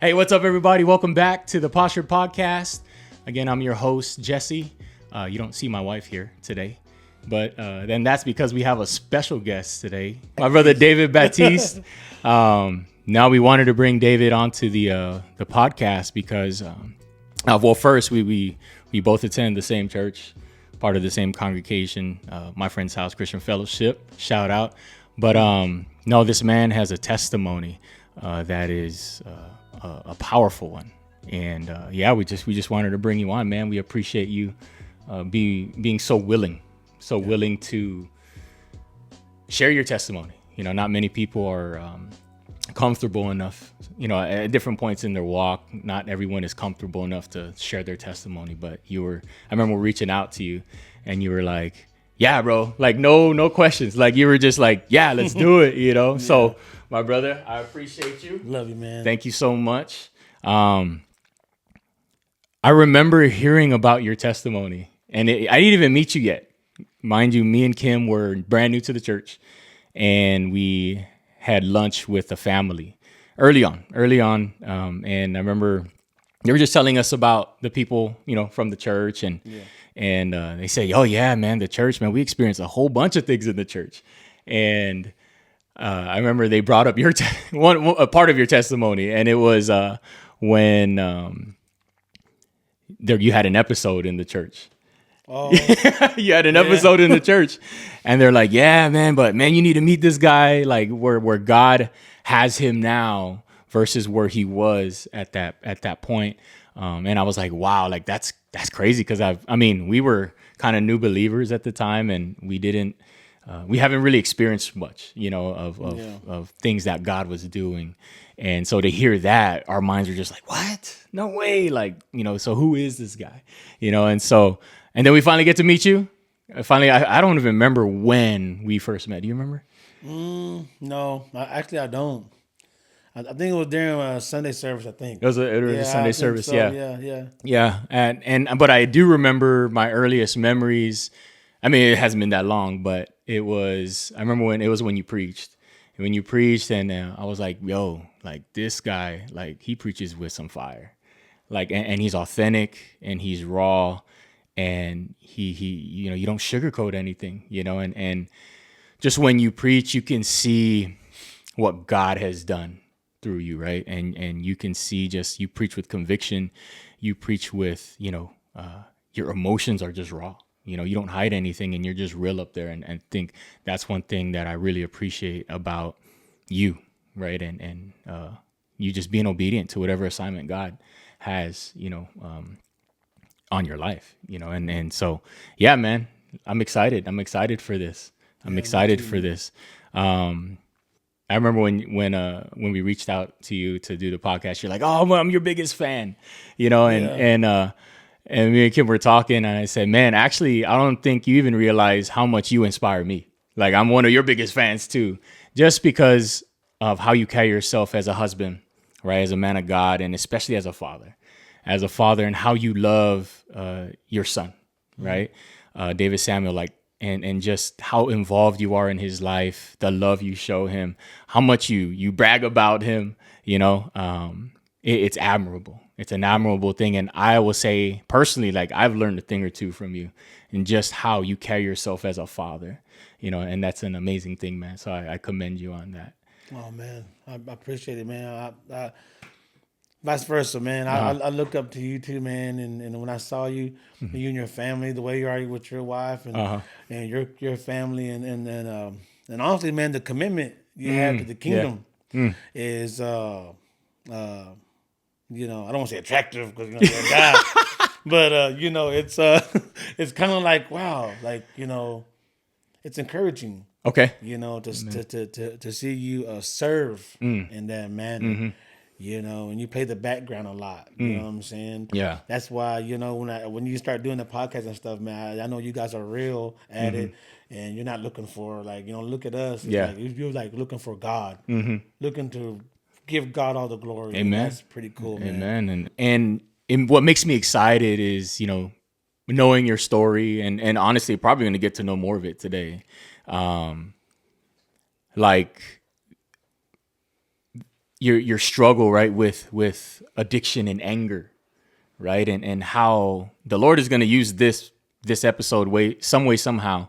Hey, what's up, everybody? Welcome back to the Postured.Podcast. Again, I'm your host, Jesse. You don't see my wife here today, but then that's because we have a special guest today, my brother David Baptiste. Now we wanted to bring David onto the podcast because, well, first we both attend the same church, part of the same congregation, my friend's house, Christian Fellowship. Shout out! But no, this man has a testimony that is a powerful one, and we just wanted to bring you on, man. We appreciate you being so willing to share your testimony. You know, not many people are comfortable enough, you know, at different points in their walk. Not everyone is comfortable enough to share their testimony, but I remember reaching out to you and you were like, yeah, bro, like no questions. Like you were just like, yeah, let's do it, you know? Yeah. So my brother, I appreciate you. Love you, man. Thank you so much. I remember hearing about your testimony, and I didn't even meet you yet. Mind you, me and Kim were brand new to the church, and we had lunch with the family early on. And I remember they were just telling us about the people, you know, from the church, and they say, oh yeah, man, the church, man, we experienced a whole bunch of things in the church. And I remember they brought up your a part of your testimony, and it was when you had an episode in the church. Oh, you had an episode in the church, and they're like, yeah, man, but man, you need to meet this guy, like where God has him now versus where he was at that point. And I was like, wow, like that's crazy, because we were kind of new believers at the time, and we haven't really experienced much, you know, of things that God was doing. And so to hear that, our minds were just like, what? No way. Like, you know, so who is this guy? You know, and then we finally get to meet you. Finally, I don't even remember when we first met. Do you remember? No, I don't. I think it was during Sunday service, I think. It was a Sunday service, so. Yeah. Yeah, but I do remember my earliest memories. I mean, it hasn't been that long, but I remember when you preached. And when you preached, and I was like, yo, like this guy, like he preaches with some fire. Like, and he's authentic, and he's raw, and he you know, you don't sugarcoat anything, you know, and just when you preach, you can see what God has done through you, right? And you can see, just you preach with conviction, you preach with, you know, your emotions are just raw. You know, you don't hide anything, and you're just real up there. And think that's one thing that I really appreciate about you, right? And you just being obedient to whatever assignment God has, you know, on your life, you know. And so, yeah, man, I'm excited. I'm excited for this. I'm excited for this. I remember when we reached out to you to do the podcast, you're like, oh, I'm your biggest fan, you know, and me and Kim were talking, and I said, man, actually, I don't think you even realize how much you inspire me. Like, I'm one of your biggest fans too, just because of how you carry yourself as a husband, right? As a man of God, and especially as a father, and how you love your son, right? David Samuel, like, and just how involved you are in his life, the love you show him, how much you brag about him, you know, it's admirable. It's an admirable thing. And I will say personally, like, I've learned a thing or two from you, and just how you carry yourself as a father, you know, and that's an amazing thing, man. So I commend you on that. Oh, man, I appreciate it, man. I vice versa, man. I look up to you too, man. And when I saw you, you and your family, the way you are with your wife and your family, and honestly, man, the commitment you have to the kingdom is you know, I don't want to say attractive, because, you know, you're a guy, but you know, it's kind of like, wow, like, you know, it's encouraging. Okay. You know, to see you serve in that manner. You know, and you play the background a lot. You know what I'm saying? Yeah. That's why, you know, when you start doing the podcast and stuff, man, I know you guys are real at it, and you're not looking for, like, you know, look at us. Yeah. Like, you're like looking for God, looking to give God all the glory. Amen. That's pretty cool, man. Amen. And what makes me excited is, you know, knowing your story, and honestly, probably going to get to know more of it today. Like, your struggle, right, with addiction and anger, right, and how the Lord is going to use this episode way somehow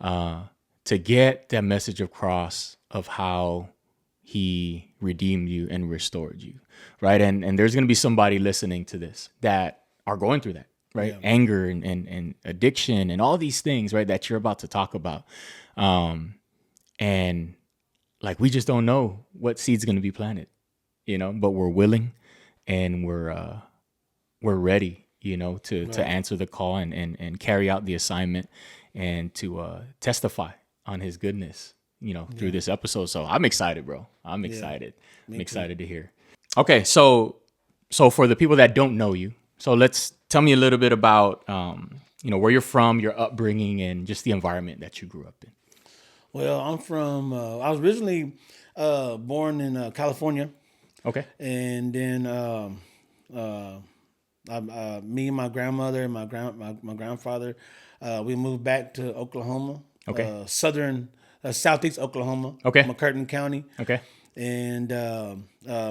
to get that message across of how He redeemed you and restored you, right, and there's going to be somebody listening to this that are going through that, right, Yeah. anger and addiction and all these things, right, that you're about to talk about, and like we just don't know what seed's going to be planted, but we're willing and we're ready, to answer the call and carry out the assignment and to testify on His goodness, through this episode. So I'm excited, bro. I'm excited. I'm excited to hear. Okay, so for the people that don't know you, so let's tell me a little bit about where you're from, your upbringing, and just the environment that you grew up in. Well, I'm from. I was originally born in California, Okay. and then me and my grandmother and my grandfather, we moved back to Oklahoma, Okay. southeast Oklahoma, Okay. McCurtain County, Okay. and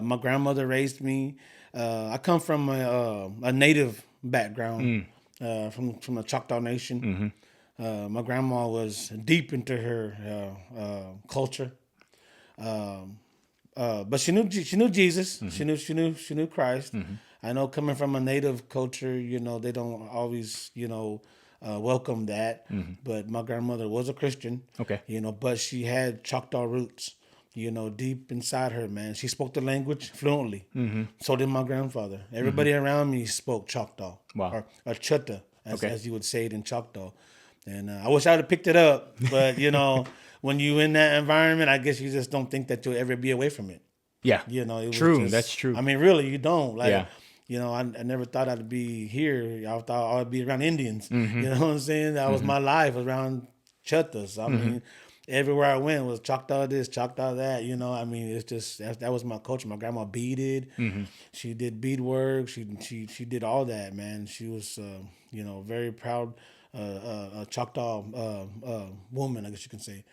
my grandmother raised me. I come from a native background, from the Choctaw Nation. My grandma was deep into her culture, but she knew Jesus. She knew Christ. I know coming from a native culture, they don't always welcome that. But my grandmother was a Christian. Okay. But she had Choctaw roots. Deep inside her, man. She spoke the language fluently. So did my grandfather. Everybody around me spoke Choctaw. Wow. Or Chutta, Okay. as you would say it in Choctaw. And I wish I'd have picked it up. But, when you in that environment, I guess you just don't think that you'll ever be away from it. Yeah. It was True. just, That's true. I mean, really, you don't. Like, Yeah. I never thought I'd be here. I thought I'd be around Indians. You know what I'm saying? That was my life, around Chuttas. I mean, everywhere I went was Choctaw this, Choctaw that. I mean, it's just that was my culture. My grandma beaded. She did beadwork. She did all that, man. She was, very proud Choctaw woman, I guess you can say.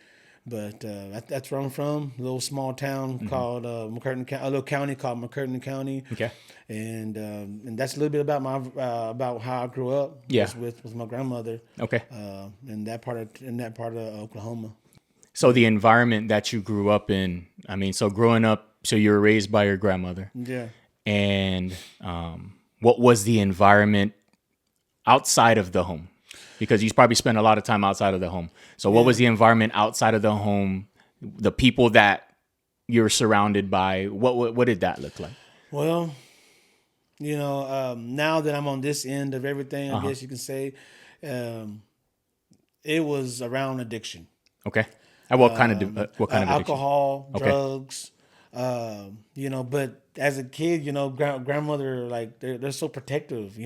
But that's where I'm from. A little small town called McCurtain County, a little county called McCurtain County. Okay. And that's a little bit about about how I grew up. Yeah. With my grandmother. Okay. In that part of Oklahoma. So the environment that you grew up in, I mean, so growing up, so you were raised by your grandmother. Yeah. And what was the environment outside of the home? Because you probably spent a lot of time outside of the home. So what was the environment outside of the home? The people that you're surrounded by, what did that look like? Well, now that I'm on this end of everything, I guess you can say, it was around addiction. Okay. What kind of addiction? Alcohol, drugs, but as a kid, grandmother, like they're so protective,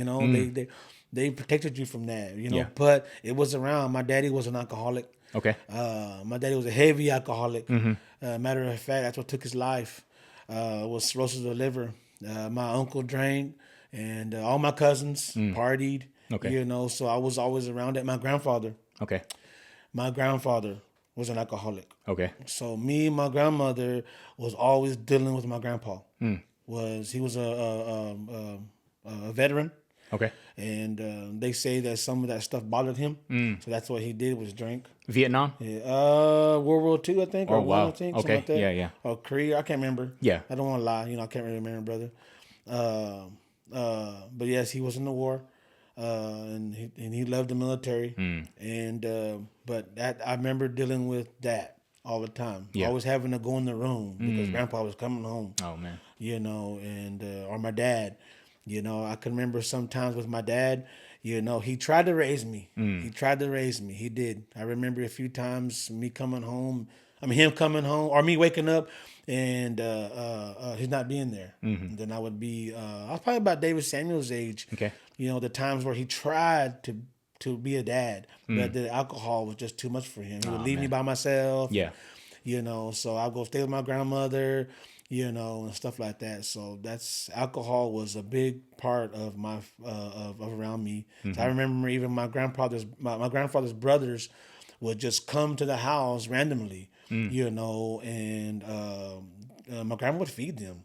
they protected you from that, Yeah. but it was around. My daddy was an alcoholic. Okay. My daddy was a heavy alcoholic. Matter of fact, that's what took his life, was cirrhosis of the liver. My uncle drank, and all my cousins partied, Okay. so I was always around it. My grandfather was an alcoholic. Okay. So me and my grandmother was always dealing with my grandpa. He was a veteran. Okay. And they say that some of that stuff bothered him. So that's what he did, was drink. Vietnam? Yeah. World War II, I think. Oh, or wow. One, I think. Okay. Something like that. Yeah. Or Korea. I can't remember. Yeah. I don't want to lie. I can't really remember, brother. But yes, he was in the war. And he loved the military. And but I remember dealing with that all the time. Yeah. Always having to go in the room because grandpa was coming home. Oh, man. And or my dad. I can remember sometimes with my dad, he tried to raise me. He tried to raise me. He did. I remember a few times him coming home, or me waking up and he's not being there. And then I would be, I was probably about David Samuel's age. Okay. The times where he tried to be a dad, but the alcohol was just too much for him. He would leave me by myself. Yeah. So I'll go stay with my grandmother, and stuff like that. So alcohol was a big part of my of around me. So I remember even my grandfather's brothers would just come to the house randomly, and my grandma would feed them,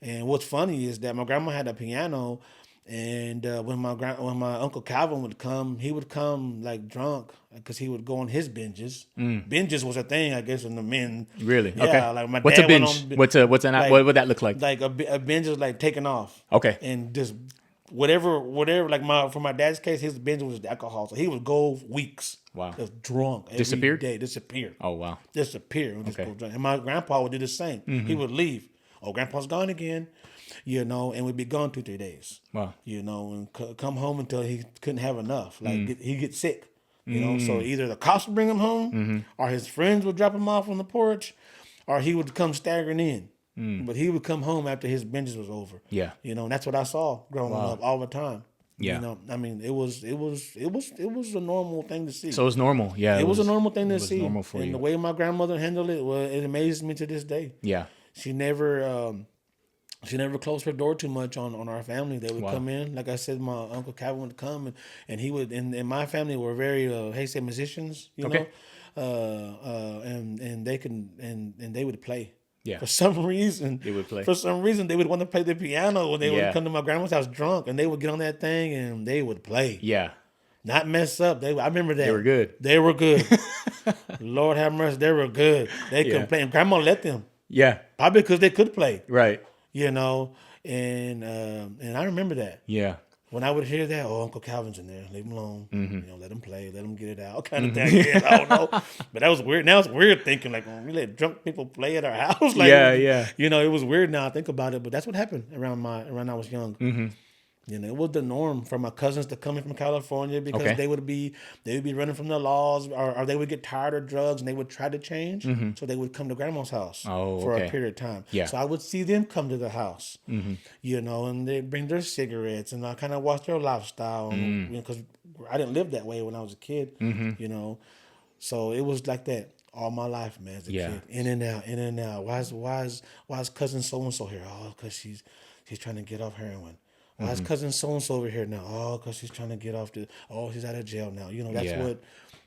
And what's funny is that my grandma had a piano, and when my Uncle Calvin would come, he would come like drunk because he would go on his binges. Binges was a thing, I guess, in the men. Really? Yeah, Okay. like my What's dad a binge? What's like, what would that look like? Like a binge is like taking off. Okay. And just whatever. Like for my dad's case, his binge was alcohol, so he would go weeks. Wow. Just drunk every Disappeared? day. Disappeared. Oh wow. Disappear and just Okay. go drink. And my grandpa would do the same. He would leave. Oh, grandpa's gone again, and we'd be gone 2-3 days. Wow. And come home until he couldn't have enough. Like he get sick. So either the cops would bring him home, or his friends would drop him off on the porch, or he would come staggering in. But he would come home after his binges was over. Yeah. And that's what I saw growing up all the time. Yeah. I mean, it was a normal thing to see. So it was normal. Yeah. It was a normal thing to was see. normal for and you. the way my grandmother handled it, well, it amazes me to this day. Yeah. She never closed her door too much on our family. They would come in. Like I said, my Uncle Calvin would come, and he would. And my family were very, musicians. Okay. And they would play. Yeah. For some reason, They would play. For some reason, they would want to play the piano when they Yeah. would come to my grandma's house drunk, and they would get on that thing and they would play. Yeah. Not mess up. I remember that. They were good. They were good. Lord have mercy, they were good. They could play, and grandma let them. Yeah. Probably because they could play. Right. And I remember that. Yeah. When I would hear that, Uncle Calvin's in there, leave him alone. Let him play, let him get it out, kind of thing. Yeah, I don't know, but that was weird. Now it's weird thinking like when we let drunk people play at our house. Like, Yeah. it was weird now I think about it, but that's what happened around I was young. It was the norm for my cousins to come in from California because they would be running from the laws, or they would get tired of drugs and they would try to change. So they would come to grandma's house for a period of time. Yeah. So I would see them come to the house, and they bring their cigarettes, and I kind of watch their lifestyle, because I didn't live that way when I was a kid, So it was like that all my life, man, as a kid. In and out. Why is cousin so and so here? Oh, because she's trying to get off heroin. Why is cousin so and so over here now? Oh, because she's trying to get off she's out of jail now.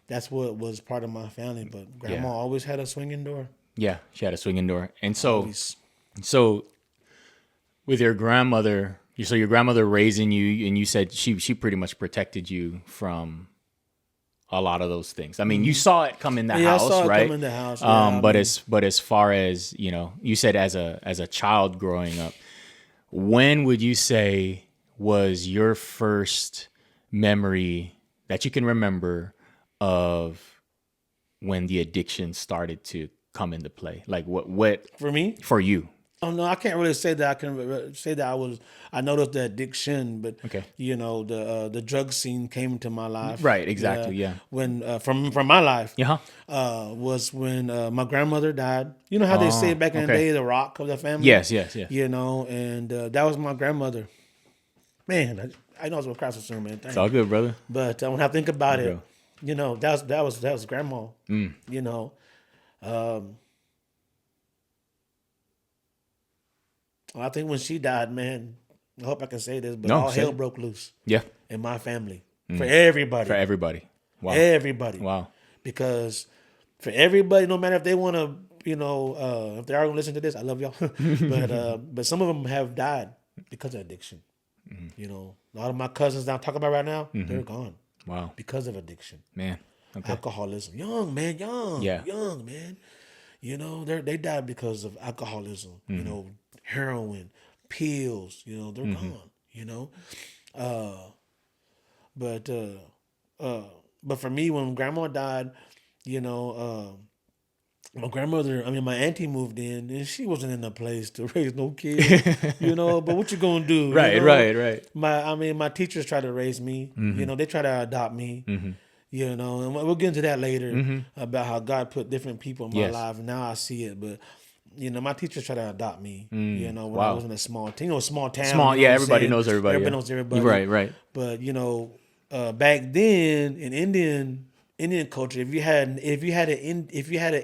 That's what was part of my family. But grandma always had a swinging door. Yeah, she had a swinging door, and so with your grandmother, your grandmother raising you, and you said she pretty much protected you from a lot of those things. I mean, you saw it come in the house, I saw it right? come in the house. But as far as you said as a child growing up, when would you say was your first memory that you can remember of when the addiction started to come into play? Like what For me? for you? Oh no, I can't really say that. I can say that I noticed the addiction, but Okay. the drug scene came into my life. Right, exactly, yeah. When from my life, Yeah. was when my grandmother died. You know how they say back in the day, the rock of the family. Yes. And that was my grandmother. Man, I know I was gonna cry so soon, man. It's all good, brother. But when I think about it, Bro. that was grandma. I think when she died, man, I hope I can say this, but all hell broke loose Yeah. in my family. For everybody. For everybody. Wow. Everybody. Wow. Because for everybody, no matter if they want to, if they are going to listen to this, I love y'all. But some of them have died because of addiction. A lot of my cousins that I'm talking about right now, they're gone. Wow. Because of addiction. Man. Okay. Alcoholism. Young, man. Yeah. Young, man. They died because of alcoholism, heroin, pills, they're gone, But for me, when grandma died, my grandmother, my auntie moved in, and she wasn't in a place to raise no kids, but what you gonna do? Right. My teachers tried to raise me, they try to adopt me, and we'll get into that later about how God put different people in my life, and now I see it, but my teachers tried to adopt me, when I was in a small town. Small town. Everybody knows everybody. Everybody knows everybody. Right. But, back then in Indian culture, if you had an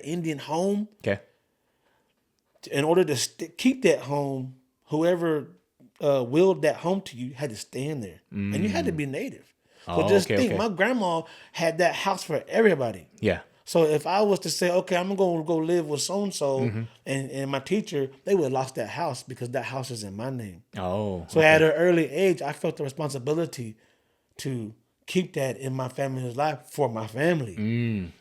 Indian home, Okay. in order to keep that home, whoever willed that home to you had to stay in there. And you had to be native. So think, my grandma had that house for everybody. Yeah. So if I was to say, okay, I'm gonna go live with so and so, and my teacher, they would have lost that house because that house is in my name. Oh, So at okay. an early age, I felt the responsibility to keep that in my family's life for my family.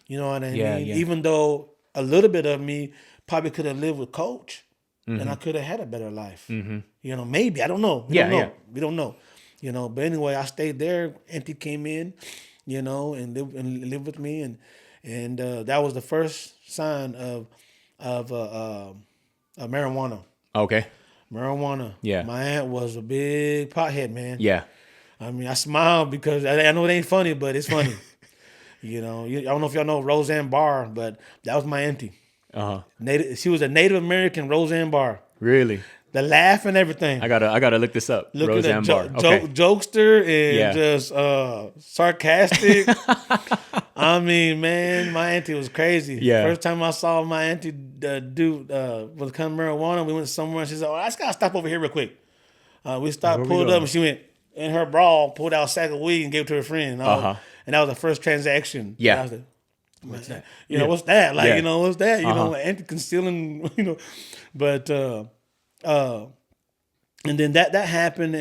You know what I Yeah, mean? yeah. Even though a little bit of me probably could have lived with Coach, and I could have had a better life. You know, maybe, I don't know. We Yeah, don't yeah. know. We don't know. You know, but anyway, I stayed there. Auntie came in, you know, and lived with me, and that was the first sign of marijuana. Okay. Marijuana. Yeah. My aunt was a big pothead, man. Yeah. I mean, I smile because I know it ain't funny, but it's funny. You know, I don't know if y'all know Roseanne Barr, but that was my auntie. Uh-huh. She was a Native American Roseanne Barr. Really? The laugh and everything. I gotta look this up. Look at a Roseanne Barr. Okay. jokester and Yeah. just sarcastic. I mean, man, my auntie was crazy. Yeah. First time I saw my auntie was cutting marijuana, we went somewhere and she said, "Oh, I just gotta stop over here real quick." We stopped, Where we pulled up, going? and she went in her bra, pulled out a sack of weed and gave it to her friend. And that was the first transaction. Yeah. And I was like, what's that? You know, what's that? Like, Yeah. you know, what's that? You know, auntie concealing, you know. But and then that happened,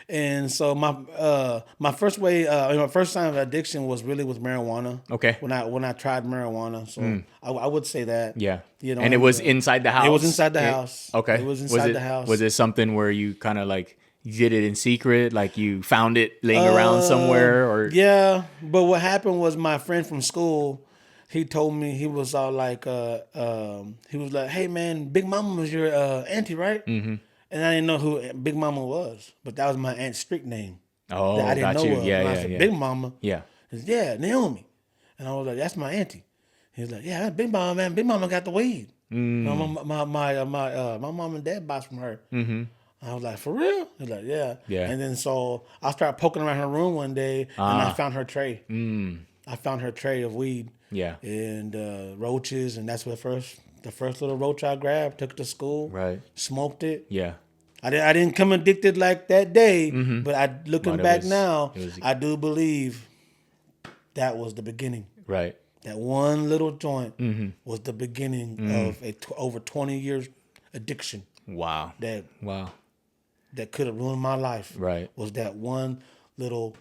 and so my first my first sign of addiction was really with marijuana. Okay. When I tried marijuana, so I would say that. Yeah. You know, and it was inside the house. It was inside the house. Okay. It was inside the house. Was it something where you kind of like you did it in secret, like you found it laying around somewhere, or Yeah, but what happened was my friend from school, he told me, he was all like, he was like, "Hey man, Big Mama was your auntie, right?" Mm-hmm. And I didn't know who Big Mama was, but that was my aunt's street name. Oh, That I didn't got know you. of. Yeah, And I yeah, said, yeah. "Big Mama." Yeah. He said, "Yeah, Naomi." And I was like, "That's my auntie." He was like, "Yeah, that's Big Mama, man. Big Mama got the weed. My mom and dad buys from her." Mm-hmm. I was like, "For real?" He's like, "Yeah." Yeah. And then so I started poking around her room one day, and I found her tray. I found her tray of weed. Yeah. And roaches, and that's what the first little roach I grabbed, took it to school, Right. smoked it. Yeah. I didn't come addicted like that day, but looking But it back was- now, it was- I do believe that was the beginning. Right. That one little joint was the beginning of over 20 years addiction Wow. Wow. that could have ruined my life. Right. Was that one little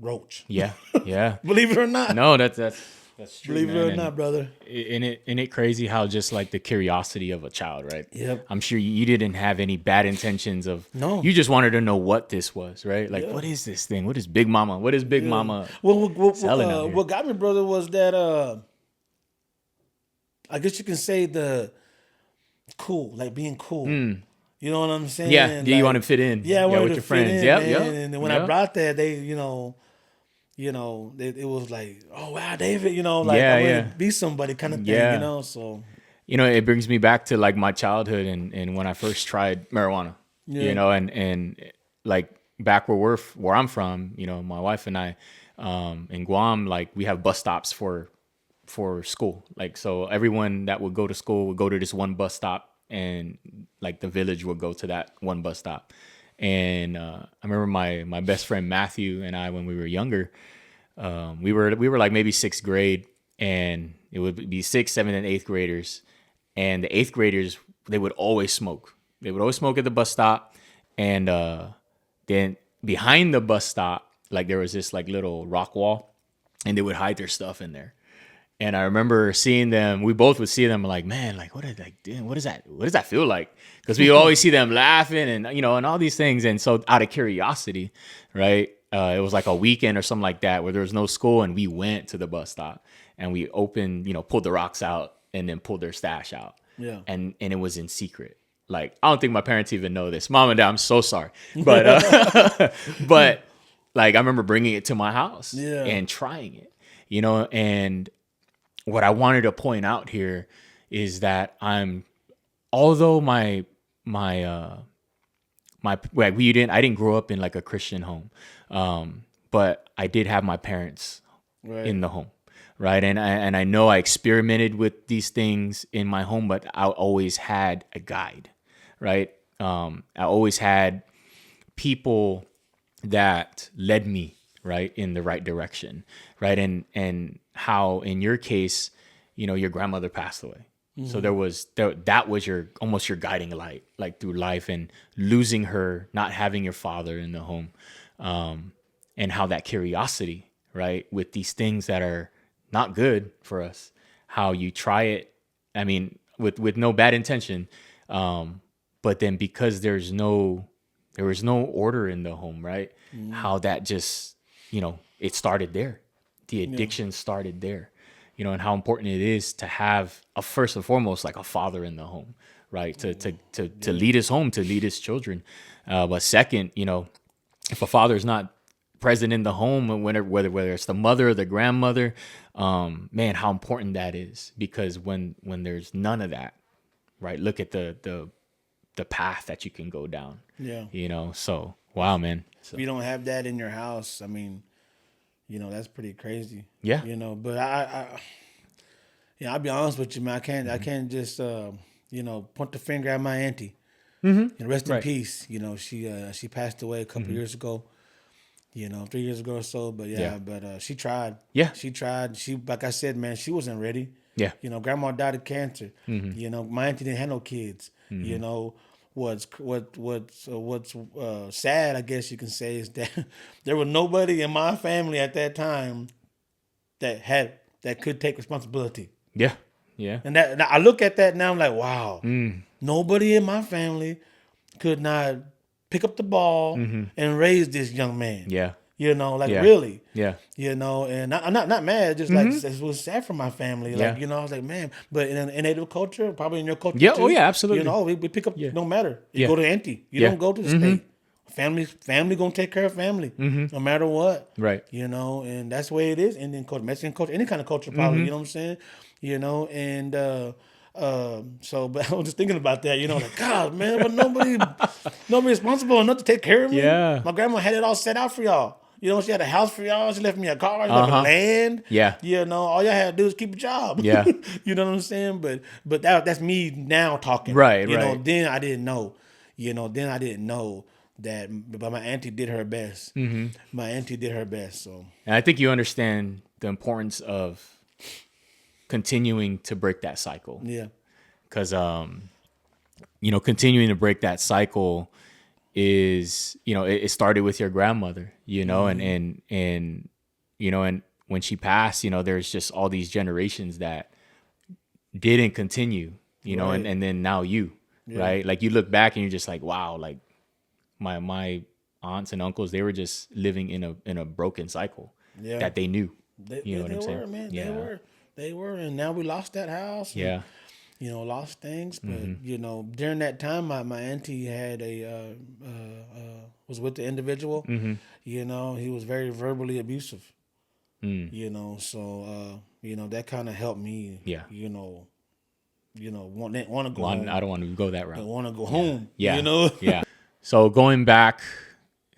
roach. Yeah. Yeah. Believe it or not. No, that's true. Believe it man. or not, brother. Isn't it crazy how just like the curiosity of a child, right? Yep. I'm sure you didn't have any bad intentions of. No. You just wanted to know what this was, right? Like, what is this thing? What is Big Mama? What is Big Mama? Well, selling out here? what got me, brother, was that I guess you can say the cool, like being cool. You know what I'm saying? Yeah. You Like, want to fit in. Yeah, I wanted with to your fit friends. in, Yep. man. Yep. And then when I brought that, they, it was like, "Oh wow, David," like Yeah, I want yeah. to be somebody kind of thing, Yeah. So It brings me back to like my childhood and when I first tried marijuana, Yeah. and like back where I'm from, my wife and I, in Guam, like we have bus stops for school. Like, so everyone that would go to school would go to this one bus stop, and like the village would go to that one bus stop. And I remember my best friend Matthew and I, when we were younger, we were like maybe sixth grade, and it would be sixth, seventh, and eighth graders. And the eighth graders, they would always smoke. They would always smoke at the bus stop. And then behind the bus stop, like there was this like little rock wall, and they would hide their stuff in there. And I remember seeing them. We both would see them like, man, like what is that? What does that feel like? Because we would always see them laughing and and all these things. And so out of curiosity, right? It was like a weekend or something like that where there was no school, and we went to the bus stop and we opened, pulled the rocks out and then pulled their stash out. Yeah. And it was in secret. Like, I don't think my parents even know this. Mom and Dad, I'm so sorry. But but like I remember bringing it to my house and trying it, and what I wanted to point out here is that although I didn't grow up in like a Christian home, but I did have my parents in the home, right? And I know I experimented with these things in my home, but I always had a guide, right? I always had people that led me right, in the right direction, right? And how in your case, your grandmother passed away. So that was your almost your guiding light, like through life, and losing her, not having your father in the home, and how that curiosity, right, with these things that are not good for us, how you try it. I mean, with no bad intention, but then because there was no order in the home, right? How that just, it started there. The addiction started there, and how important it is to have a first and foremost, like a father in the home, right? To lead his home, to lead his children. But second, if a father is not present in the home, whether it's the mother or the grandmother, man, how important that is. Because when there's none of that, right? Look at the path that you can go down. Yeah. So wow, man. If So you don't have that in your house, I mean, that's pretty crazy. yeah. But I'll be honest with you, man. I can't just, point the finger at my auntie. And rest in Right. peace. She passed away a couple years ago. 3 years ago or so. But Yeah. she tried. Yeah. She tried. Like I said, man, she wasn't ready. Yeah. Grandma died of cancer. My auntie didn't have no kids. What's sad, I guess you can say, is that there was nobody in my family at that time that could take responsibility. Yeah. Yeah. And that, now I look at that now, I'm like, wow, nobody in my family could not pick up the ball and raise this young man. Yeah. Really. Yeah. And I'm not mad, just like it was sad for my family. Yeah. I was like, man, but in native culture, probably in your culture Yeah. too. Oh yeah. Absolutely. We pick up, no matter. You Yeah. go to auntie. You Yeah. don't go to the state. Family gonna take care of family, no matter what. Right. And that's the way it is. Indian culture, Mexican culture, any kind of culture, probably. You know what I'm saying? And so, but I was just thinking about that. Like, God, man, but nobody responsible enough to take care of me. Yeah. My grandma had it all set out for y'all. She had a house for y'all. She left me a car. She left me land. Yeah. All y'all had to do is keep a job. Yeah. You know what I'm saying? But that's me now talking. Right, You know, right. then I didn't know. Then I didn't know that. But my auntie did her best. My auntie did her best. So. And I think you understand the importance of continuing to break that cycle. Yeah. Because continuing to break that cycle is, it started with your grandmother, and when she passed, there's just all these generations that didn't continue, Right. and then now right? Like you look back and you're just like, wow, like my aunts and uncles, they were just living in a broken cycle that they knew. You know what I'm saying? Were, man. Yeah. They were, and now we lost that house. And, Yeah. lost things. But during that time, my auntie had was with the individual. He was very verbally abusive. So that kind of helped me. Yeah. Want to go home. I don't want to go that route. I want to go home. Yeah. Yeah. So going back,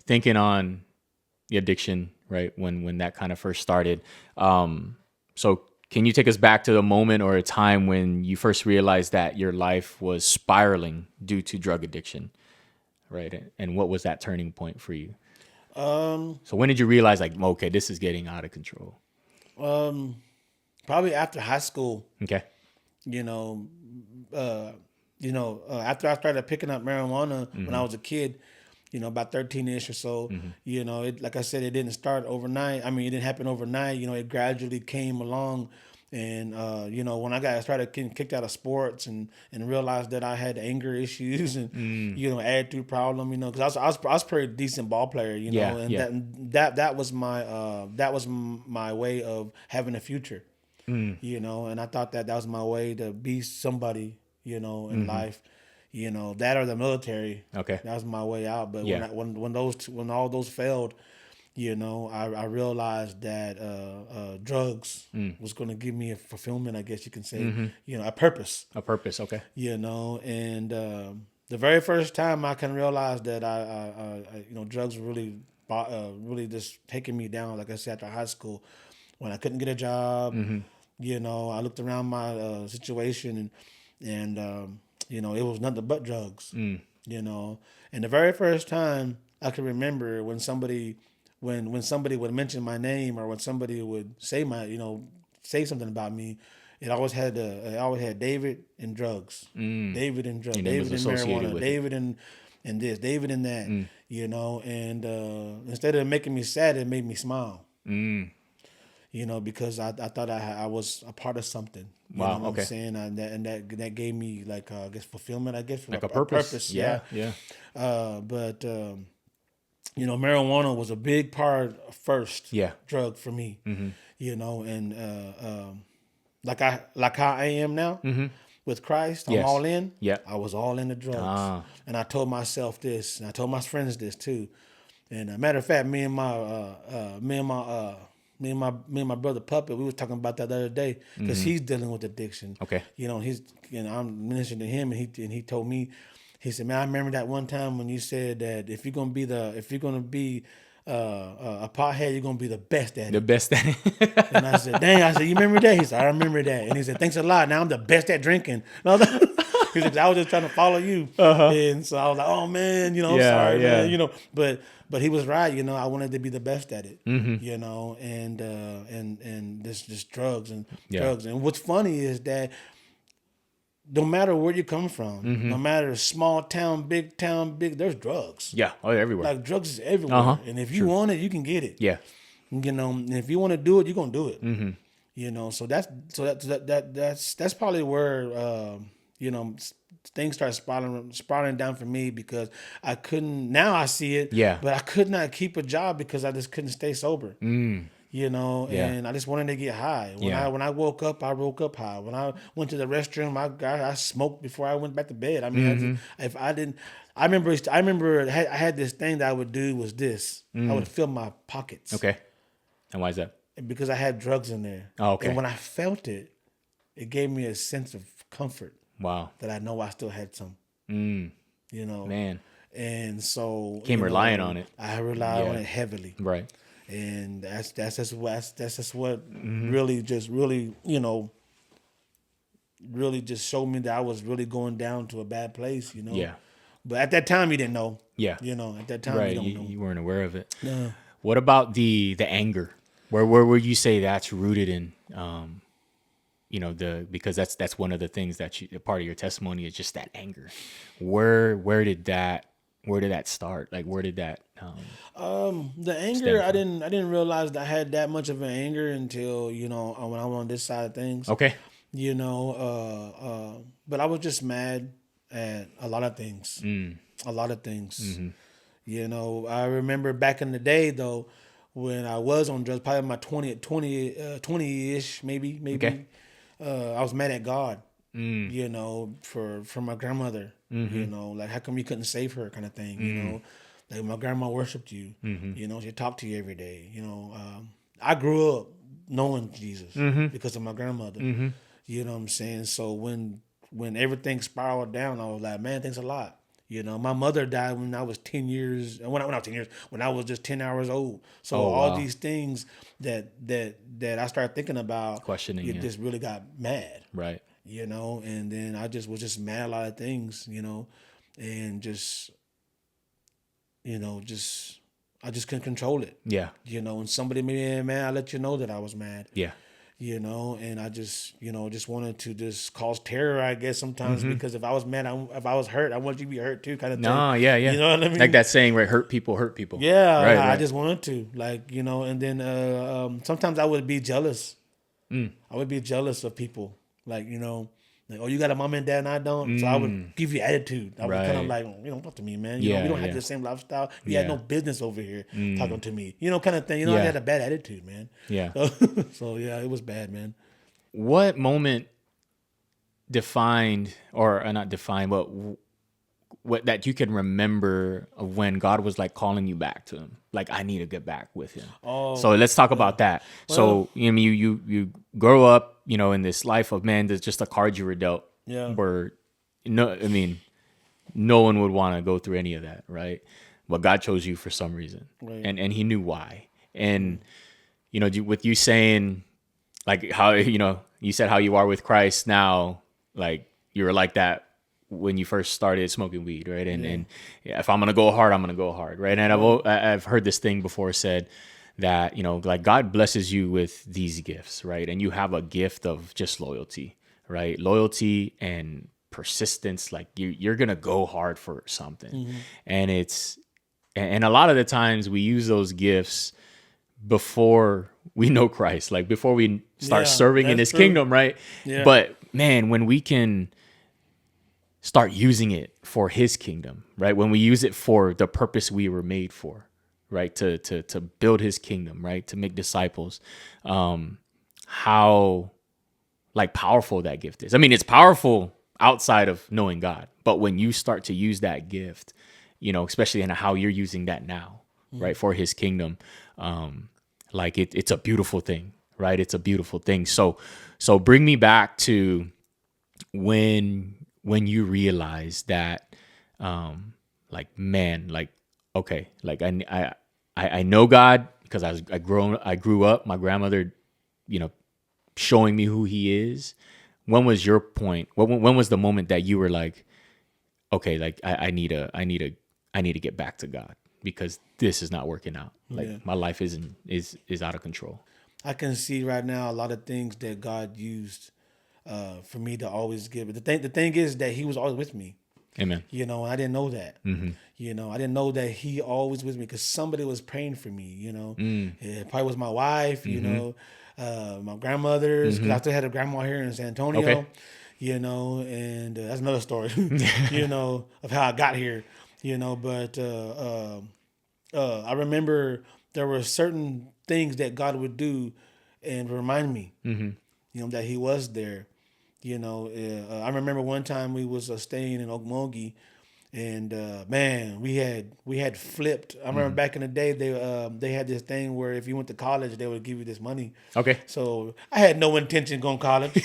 thinking on the addiction, right? When that kind of first started. So can you take us back to the moment or a time when you first realized that your life was spiraling due to drug addiction, right? And what was that turning point for you? So when did you realize, like, okay, this is getting out of control? Probably after high school. Okay. After I started picking up marijuana when I was a kid, about 13-ish or so, like I said, it didn't start overnight. I mean, it didn't happen overnight. It gradually came along. And, when I started getting kicked out of sports and realized that I had anger issues and, attitude problem, because I was a pretty decent ball player, and that was my way of having a future, and I thought that was my way to be somebody, in life. That or the military. Okay. That was my way out. But when all those failed, I realized that drugs was going to give me a fulfillment, I guess you can say, a purpose. A purpose. Okay. And the very first time I can realize that I drugs were really just taking me down. Like I said, after high school, when I couldn't get a job, I looked around my situation and it was nothing but drugs. And the very first time I can remember when somebody when somebody would mention my name or when somebody would say say something about me, it always had David and drugs, David and drugs, Your name was David and associated marijuana, with it. David and this, David and that, and instead of making me sad, it made me smile. Because I thought I was a part of something. You know what I'm saying? And that gave me like I guess fulfillment. I guess Like a purpose. Yeah. But marijuana was a big part first. Yeah. Drug for me. And like how I am now with Christ, I'm all in. Yeah. I was all in the drugs, and I told myself this, and I told my friends this too. And matter of fact, me and my brother Puppet, we was talking about that the other day because he's dealing with addiction. Okay. I'm mentioning to him, and he told me, he said, "Man, I remember that one time when you said that if you're gonna be a pothead, you're gonna be the best at it." The best at it. And I said, "Dang!" I said, "You remember that?" He said, "I remember that." And he said, "Thanks a lot. Now I'm the best at drinking." He said, "I was just trying to follow you," and so I was like, "Oh man, I'm sorry, man." But he was right. I wanted to be the best at it. And this drugs and drugs. And what's funny is that no matter where you come from, no matter small town, big, there's drugs. Yeah, everywhere. Like drugs is everywhere, and if you want it, you can get it. Yeah. And if you want to do it, you're gonna do it. So that's probably where things start spiraling down for me because I couldn't. Now I see it. Yeah. But I could not keep a job because I just couldn't stay sober. And I just wanted to get high. When I woke up, I woke up high. When I went to the restroom, I smoked before I went back to bed. I mean, I remember I had this thing that I would do was this. I would fill my pockets. Okay. And why is that? Because I had drugs in there. Oh, okay. And when I felt it, it gave me a sense of comfort. Wow. That I know I still had some. Man. And so relying on it. I relied on it heavily. Right. And that's just what really just showed me that I was really going down to a bad place. Yeah. But at that time, you didn't know. Yeah. At that time, you don't know. You weren't aware of it. No. What about the anger? Where would you say that's rooted in? Because that's one of the things that part of your testimony is just that anger. Where did that start? Like where did that? The anger, I didn't realize that I had that much of an anger until when I was on this side of things. Okay. But I was just mad at a lot of things. A lot of things. I remember back in the day though, when I was on drugs, probably my 20-ish, maybe. Okay. I was mad at God, for my grandmother, like how come you couldn't save her kind of thing, like my grandma worshiped you, she talked to you every day, I grew up knowing Jesus because of my grandmother, you know what I'm saying? So when everything spiraled down, I was like, man, thanks a lot. My mother died when I was 10 years, when I was just 10 hours old. So all these things that I started thinking about, questioning, it just really got mad. Right. And then I was just mad at a lot of things, and I just couldn't control it. Yeah. And somebody made me mad, I let you know that I was mad. Yeah. And I just wanted to just cause terror, I guess, sometimes, because if I was mad, if I was hurt, I wanted you to be hurt too, kind of thing. No, yeah. You know what I mean? Like that saying, right? Hurt people. Yeah, right, I just wanted to, and then sometimes I would be jealous. I would be jealous of people, like, oh, you got a mom and dad and I don't, so I would give you attitude. I was kind of like, talk to me, man. We don't have the same lifestyle. You had no business over here talking to me, kind of thing. I had a bad attitude, man. Yeah. So yeah, it was bad, man. What moment defined, or not defined, but what that you can remember of when God was like calling you back to Him? Like, I need to get back with Him. Oh, so let's talk about that. Well, so you grow up, in this life of, man, there's just a card you were dealt. Yeah. Where no one would want to go through any of that, right? But God chose you for some reason, right. and He knew why. And with you saying, like, how you said how you are with Christ now, like you were like that when you first started smoking weed, right? And if I'm gonna go hard, I'm gonna go hard, right? And I've heard this thing before said that, you know, like God blesses you with these gifts, right? And you have a gift of just loyalty, right? Loyalty and persistence. Like you're gonna go hard for something, and and a lot of the times we use those gifts before we know Christ, like before we start serving in His kingdom, right? Yeah. But man, when we can start using it for His kingdom, right? When we use it for the purpose we were made for, right? To build His kingdom, right? To make disciples. How like powerful that gift is. I mean, it's powerful outside of knowing God, but when you start to use that gift, you know, especially in how you're using that now, right, for His kingdom, like it's a beautiful thing, right? It's a beautiful thing. So bring me back to when you realize that, like, man, like, okay, like I know God because I grew up, my grandmother, you know, showing me who He is. When was your point? When was the moment that you were like, okay, like I need to get back to God because this is not working out. Like my life is out of control. I can see right now a lot of things that God used for me to always give. But the thing is that He was always with me. Amen. You know, I didn't know that. You know, I didn't know that He always with me because somebody was praying for me. You know, it probably was my wife. You know, my grandmother's. Because I still had a grandma here in San Antonio. Okay. You know, and that's another story. You know, of how I got here. You know, but I remember there were certain things that God would do and remind me, you know, that He was there. You know, I remember one time we was staying in Okmulgee, and man, we had flipped. I remember back in the day they had this thing where if you went to college, they would give you this money. Okay. So I had no intention of going to college.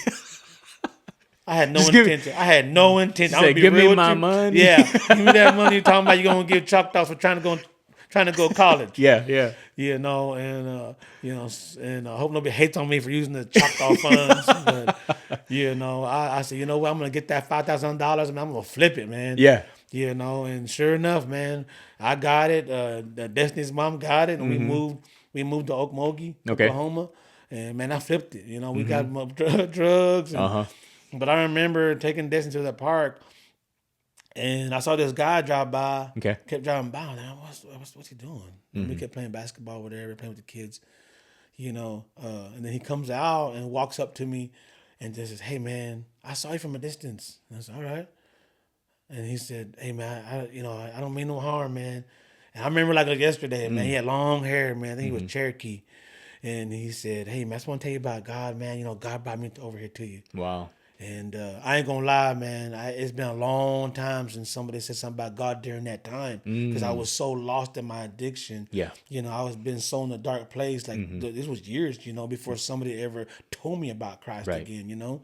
I had no Just give- intention. I had no intention. I'm Say, gonna be give real me with my you. money. Yeah, give me that money. You're talking about you're gonna get chalked off for trying to go to college. Yeah. You know, and you know, and I hope nobody hates on me for using the chalked off funds. But you know, I said, you know what, I'm gonna get that $5,000 and I'm gonna flip it, man. Yeah. You know, and sure enough, man, I got it. Destiny's mom got it, and we moved to Okmulgee, Okay. Oklahoma, and man, I flipped it. You know, we got drugs, and, but I remember taking Destiny to the park. And I saw this guy drive by. Okay. Kept driving by. And I'm like, what's he doing? And we kept playing basketball, whatever, playing with the kids, you know. And then he comes out and walks up to me and just says, "Hey, man, I saw you from a distance." And I said, "All right." And he said, "Hey, man, I don't mean no harm, man." And I remember like yesterday, man. He had long hair, man. I think he was Cherokee. And he said, "Hey, man, I just want to tell you about God, man. You know, God brought me over here to you." Wow. And I ain't gonna lie, man. It's been a long time since somebody said something about God during that time because I was so lost in my addiction. Yeah. You know, I was been so in a dark place. Like this was years, you know, before somebody ever told me about Christ again. You know,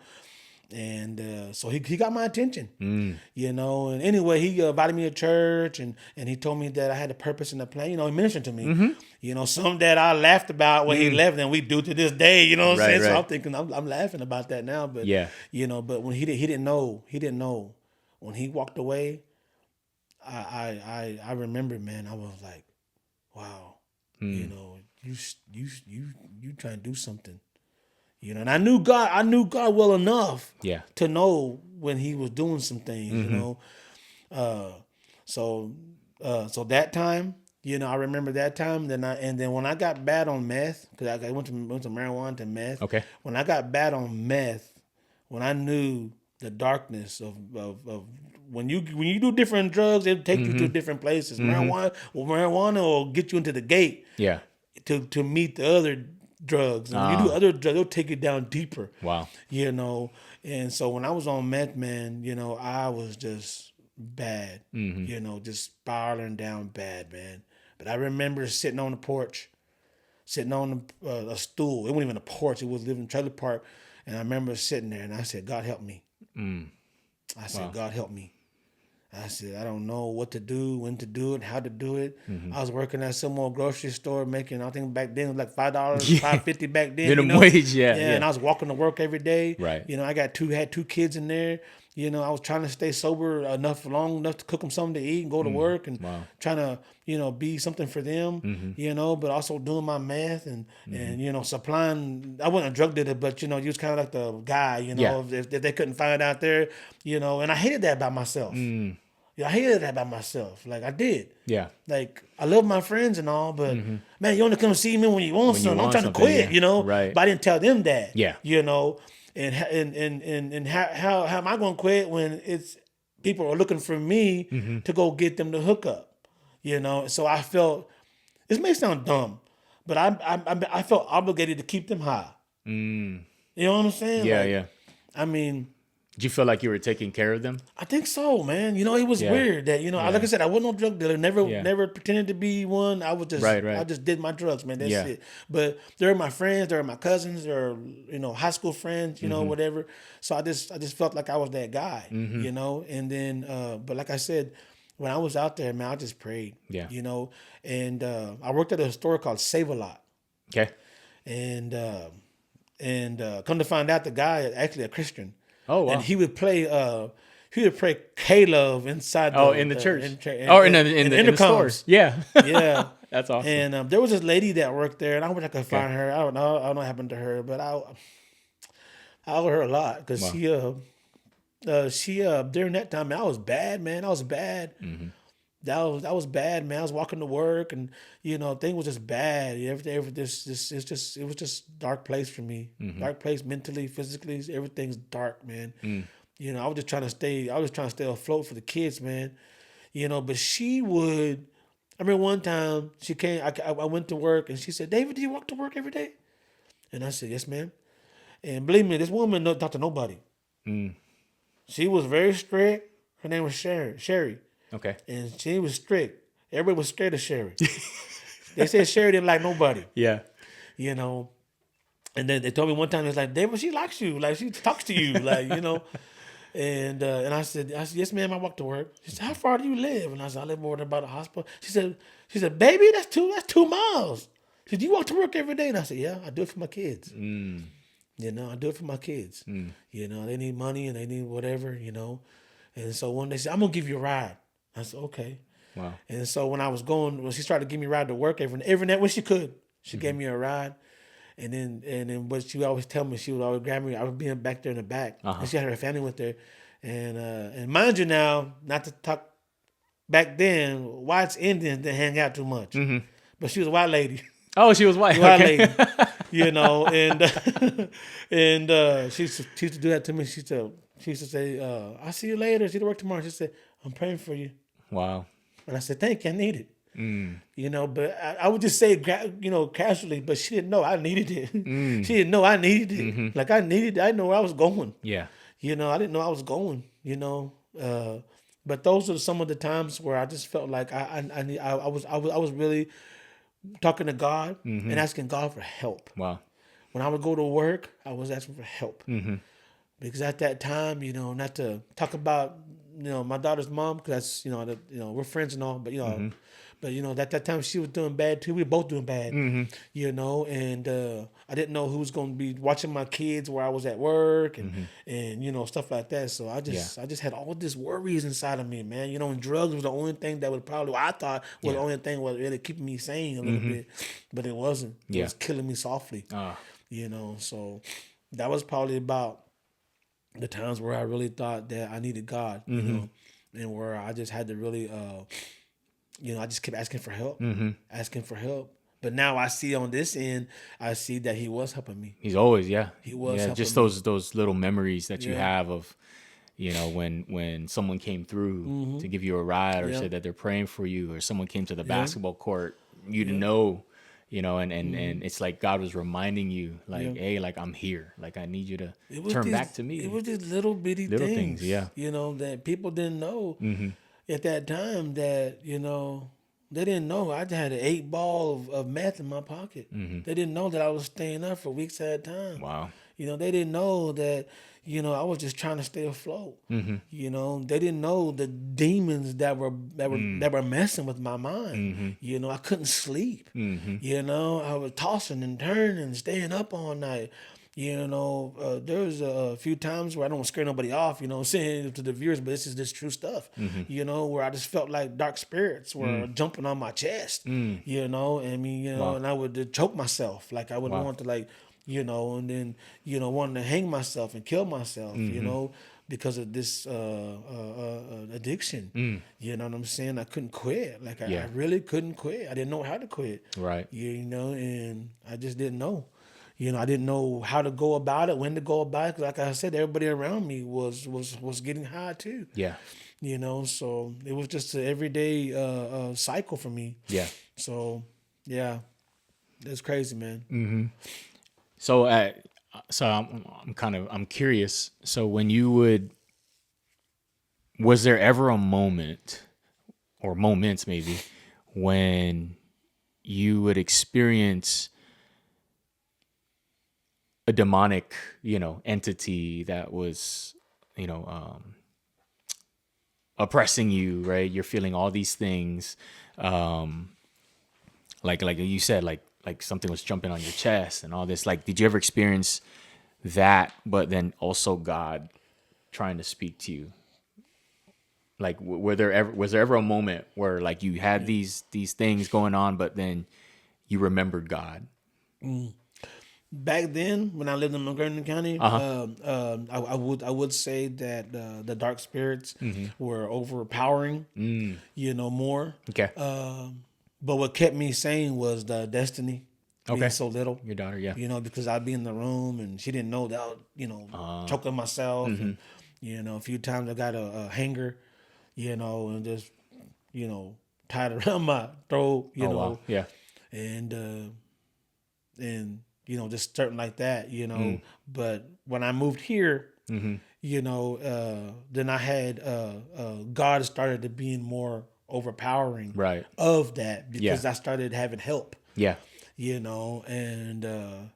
and so he got my attention. You know, and anyway, he invited me to church and he told me that I had a purpose and a plan. You know, he ministered to me. You know, some that I laughed about when he left, and we do to this day. You know what I'm saying? Right. So I'm thinking, I'm laughing about that now. But Yeah. you know, but when he didn't know when he walked away. I remember, man. I was like, wow, you know, you trying to do something. You know, and I knew God well enough to know when he was doing some things, you know. So that time, you know, I remember that time. Then when I got bad on meth, because I went to marijuana to meth. Okay. When I got bad on meth, when I knew the darkness of when you do different drugs, it'll take you to different places. Marijuana will get you into the gate. Yeah. To meet the other drugs. And when you do other drugs, it'll take you down deeper. Wow. You know, and so when I was on meth, man, you know, I was just bad. You know, just spiraling down bad, man. But I remember sitting on the porch, sitting on a stool. It wasn't even a porch. It was living in a trailer park. And I remember sitting there and I said, God help me. I said, God help me. I said, I don't know what to do, when to do it, how to do it. I was working at some more grocery store making, I think back then it was like $5, $5.50 back then. Minimum you know? wage, yeah. And I was walking to work every day. Right. You know, I had two kids in there. You know, I was trying to stay sober long enough to cook them something to eat and go to work and Wow. trying to, be something for them, but also doing my math and supplying. I wasn't a drug dealer, but, you was kind of like the guy, Yeah. if they couldn't find out there, and I hated that about myself. Yeah, I hated that about myself. Like, I did. Yeah. Like, I love my friends and all, but man, you only come see me when you want something. I'm trying to quit, Right. but I didn't tell them that. Yeah. And how am I going to quit when it's people are looking for me to go get them to hook up, So I felt, this may sound dumb, but I felt obligated to keep them high. You know what I'm saying? Yeah. Like, Yeah. I mean, Did you feel like you were taking care of them? I think so, man. It was Yeah. weird that, like I said, I wasn't no drug dealer. Yeah. Never pretended to be one. I was just, Right. I just did my drugs, man. That's Yeah. it. But they're my friends. They're my cousins. They're, high school friends, whatever. So I just felt like I was that guy, And then, but like I said, when I was out there, man, I just prayed, Yeah. And I worked at a store called Save a Lot. Okay. And come to find out, the guy is actually a Christian. Oh, wow. And he would play K-Love inside in the church. in In the intercoms. stores. Yeah. Yeah. That's awesome. And there was this lady that worked there, and I wish I could find her. I don't know what happened to her, but I owe her a lot because she during that time, man, I was bad, man. I was bad. That was bad, man. I was walking to work, and thing was just bad. Everything, it was just dark place for me. Dark place mentally, physically. Everything's dark, man. I was just trying to stay. I was trying to stay afloat for the kids, man. But she would. I remember one time she came. I went to work, and she said, "David, do you walk to work every day?" And I said, "Yes, ma'am." And believe me, this woman don't talk to nobody. She was very strict. Her name was Sherry. Okay. And she was strict. Everybody was scared of Sherry. They said Sherry didn't like nobody. Yeah. And then they told me one time, it's like, David, she likes you. Like, she talks to you. Like, And I said, yes, ma'am, I walk to work. She said, how far do you live? And I said, I live more than about a hospital. She said, baby, that's 2 miles. She said, you walk to work every day? And I said, yeah, I do it for my kids. I do it for my kids. They need money and they need whatever, And so one day she said, I'm going to give you a ride. I said, okay. Wow. And so when she started to give me a ride to work every night when she could, she gave me a ride. And then what she would always tell me, she would always grab me. I would be back there in the back. And she had her family with her. And mind you now, not to talk back then, whites Indians didn't hang out too much. But she was a white lady. Oh, she was white. White Okay. lady. And she used to do that to me. She used to say, I'll see you later. She to work tomorrow. She said, I'm praying for you. Wow. And I said, thank you, I need it. But I would just say, casually, but she didn't know I needed it. She didn't know I needed it. Like I needed it. I didn't know where I was going. Yeah. I didn't know I was going, But those are some of the times where I just felt like I was really talking to God and asking God for help. Wow. When I would go to work, I was asking for help. Because at that time, not to talk about, my daughter's mom, because that's, we're friends and all, but, at that time she was doing bad too. We were both doing bad, and I didn't know who was going to be watching my kids where I was at work and stuff like that. So I just had all this worries inside of me, man. And drugs was the only thing that would probably, I thought was the only thing was really keeping me sane a little bit, but it wasn't. It was killing me softly, So that was probably about the times where I really thought that I needed God, and where I just had to really, I just kept asking for help, But now I see on this end, I see that He was helping me. He's always, He was helping just me. those little memories that you have of, when someone came through to give you a ride or said that they're praying for you, or someone came to the basketball court, you didn't know. And it's like God was reminding you, like, hey, like I'm here, like I need you to turn back to me. It was these little bitty things, that people didn't know at that time. That they didn't know I had an 8-ball of meth in my pocket. They didn't know that I was staying up for weeks at a time. Wow. They didn't know that I was just trying to stay afloat. They didn't know the demons that were messing with my mind. I couldn't sleep. I was tossing and turning, staying up all night. There was a few times where I don't scare nobody off, saying to the viewers, but this is just true stuff, where I just felt like dark spirits were jumping on my chest, Wow. and I would choke myself. Like I would Wow. want to and then, wanting to hang myself and kill myself, because of this addiction. You know what I'm saying? I couldn't quit. Like I really couldn't quit. I didn't know how to quit. Right. And I just didn't know. I didn't know how to go about it, when to go about it. 'Cause like I said, everybody around me was getting high too. Yeah. So it was just an everyday cycle for me. Yeah. So yeah, it's crazy, man. So, I'm curious. So was there ever a moment or moments maybe when you would experience a demonic, entity that was, oppressing you, right? You're feeling all these things. Like you said, like something was jumping on your chest and all this. Like, did you ever experience that, but then also God trying to speak to you? Like, was there ever a moment where like you had these things going on, but then you remembered God? Back then, when I lived in Montgomery County, I would say that the dark spirits were overpowering, more. Okay. But what kept me sane was the destiny being Okay. so little. Your daughter, yeah. Because I'd be in the room and she didn't know that I was, choking myself. And, a few times I got a hanger, and just, tied around my throat, Wow. Yeah. and just starting like that, But when I moved here, then I had God started to being more overpowering, Right. of that, because Yeah. I started having help, Yeah. and